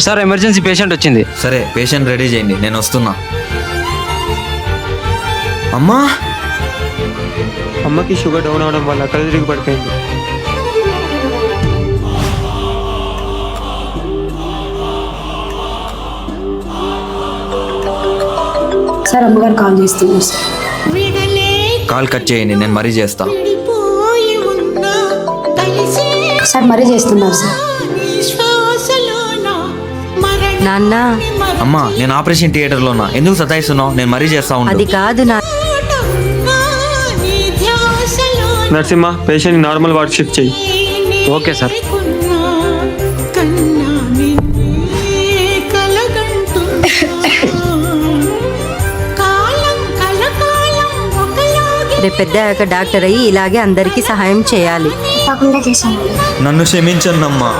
Sir emergency patient వచ్చింది. సరే patient ready చేయండి, నేను వస్తున్నా. అమ్మా, అమ్మకి షుగర్ డౌన్ అవడం వల్ల కళ్ళు తిరిగి పడిపోయింది. సార్ అమ్మగారు కాల్ చేస్తున్నారు సార్. కాల్ కట్ చేయండి, నేను మరీ చేస్తా. సార్ మరీ చేస్తున్నారు సార్. నాన్న అమ్మా, నేను ఆపరేషన్ థియేటర్లో ఉన్నా, ఎందుకు సతాయిస్తున్నావు? నేను మరీ చేస్తా అది ఉంటాను. కాదు నా Narasimha, patient normal ward shift చెయ్యి. Okay sir. రేపు పెద్ద డాక్టర్ అయ్యి ఇలాగే అందరికీ సహాయం చేయాలి. తప్పకుండా చేశాను. నన్ను క్షమించండి అమ్మా.